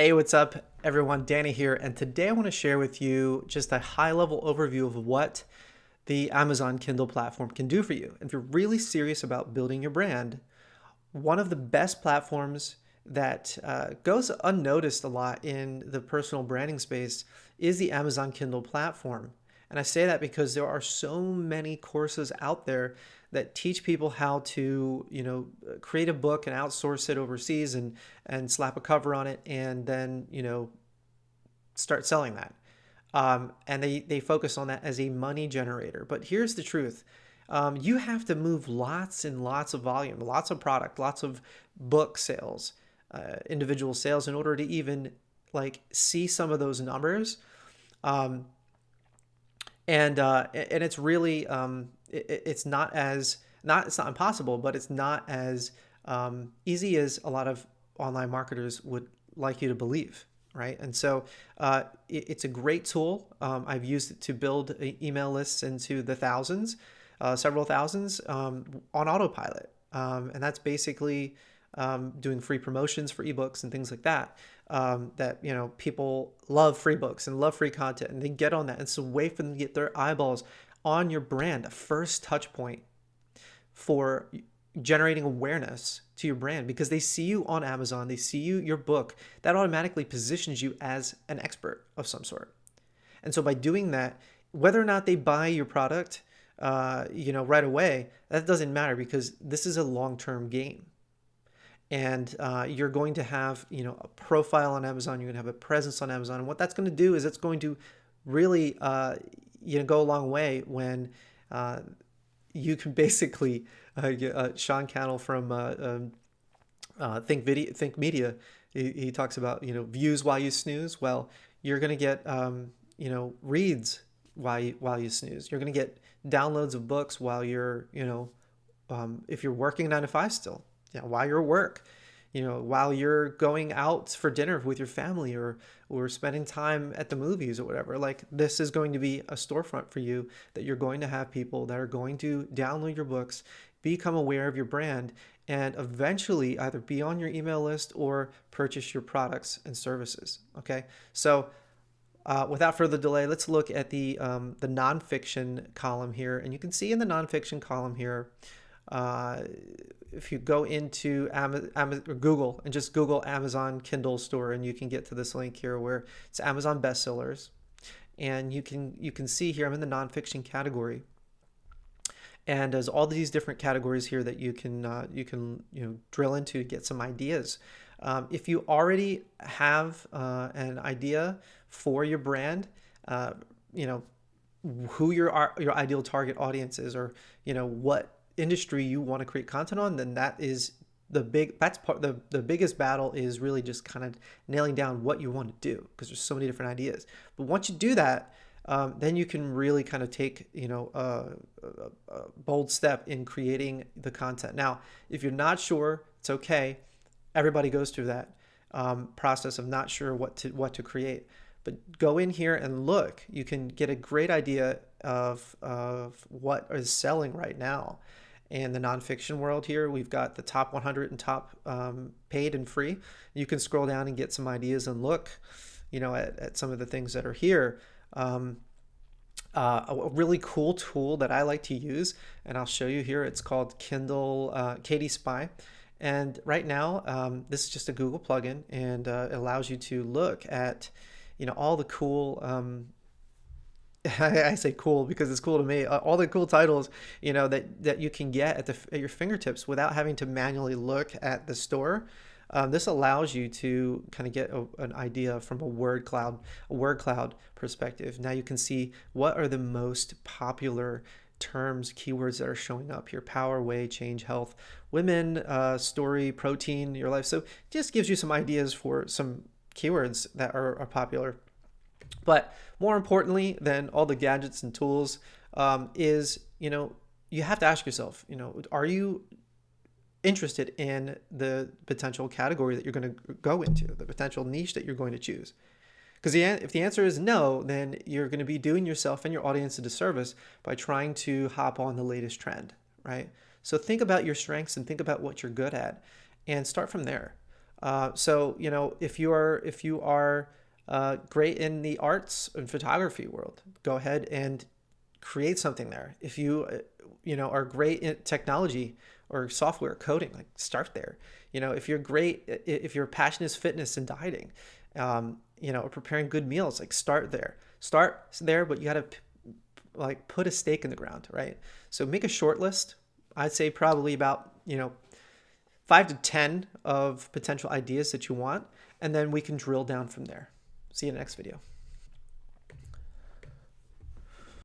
Hey, what's up, everyone? Danny here, and today I want to share with you just a high-level overview of what the Amazon Kindle platform can do for you. If you're really serious about building your brand, one of the best platforms that goes unnoticed a lot in the personal branding space is the Amazon Kindle platform. And I say that because there are so many courses out there that teach people how to, create a book and outsource it overseas and slap a cover on it and then, start selling that. And they focus on that as a money generator. But here's the truth. You have to move lots and lots of volume, lots of product, lots of book sales, individual sales in order to even like see some of those numbers. Um, and it's really it's not as not it's not impossible, but it's not as easy as a lot of online marketers would like you to believe, right? And so it's a great tool. I've used it to build email lists into the thousands, several thousands on autopilot, and that's basically doing free promotions for ebooks and things like that. That people love free books and love free content, and they get on that. It's a way for them to get their eyeballs on your brand, a first touch point for generating awareness to your brand because they see you on Amazon, they see your book, that automatically positions you as an expert of some sort. And so by doing that, whether or not they buy your product, right away, that doesn't matter because this is a long-term game. And you're going to have, a profile on Amazon. You're going to have a presence on Amazon. And what that's going to do is it's going to really, go a long way when you can basically, Sean Cannell from Think Media, he talks about, views while you snooze. Well, you're going to get, reads while you snooze. You're going to get downloads of books while you're, if you're working 9 to 5 still, while you're at work, while you're going out for dinner with your family or spending time at the movies or whatever. Like this is going to be a storefront for you that you're going to have people that are going to download your books, become aware of your brand, and eventually either be on your email list or purchase your products and services. Okay, so without further delay, let's look at the nonfiction column here, and you can see in the nonfiction column here. If you go into Amazon or Google and just Google Amazon Kindle store, and you can get to this link here where it's Amazon bestsellers, and you can see here I'm in the nonfiction category, and there's all these different categories here that you can drill into to get some ideas. If you already have an idea for your brand, who your ideal target audience is, or what industry you want to create content on, then that is the biggest battle is really just kind of nailing down what you want to do because there's so many different ideas. But once you do that, then you can really kind of take a bold step in creating the content. Now, if you're not sure, it's okay. Everybody goes through that process of not sure what to create. But go in here and look. You can get a great idea of what is selling right now. In the nonfiction world here, we've got the top 100 and top paid and free. You can scroll down and get some ideas and look, at some of the things that are here. A really cool tool that I like to use, and I'll show you here. It's called Kindle Katie Spy. And right now, this is just a Google plugin, and it allows you to look at, all the cool I say cool because it's cool to me. All the cool titles, that you can get at your fingertips without having to manually look at the store. This allows you to kind of get an idea from a word cloud perspective. Now you can see what are the most popular terms, keywords that are showing up here: power, way, change, health, women, story, protein, your life. So it just gives you some ideas for some keywords that are popular. But more importantly than all the gadgets and tools is, you have to ask yourself, are you interested in the potential category that you're going to go into, the potential niche that you're going to choose? Because if the answer is no, then you're going to be doing yourself and your audience a disservice by trying to hop on the latest trend, right? So think about your strengths and think about what you're good at and start from there. So, if you are great in the arts and photography world, go ahead and create something there. If you, are great in technology or software coding, like start there. If you're great, if your passion is fitness and dieting, or preparing good meals, like start there. Start there, but you got to like put a stake in the ground, right? So make a short list. I'd say probably about, 5 to 10 of potential ideas that you want, and then we can drill down from there. See you in the next video.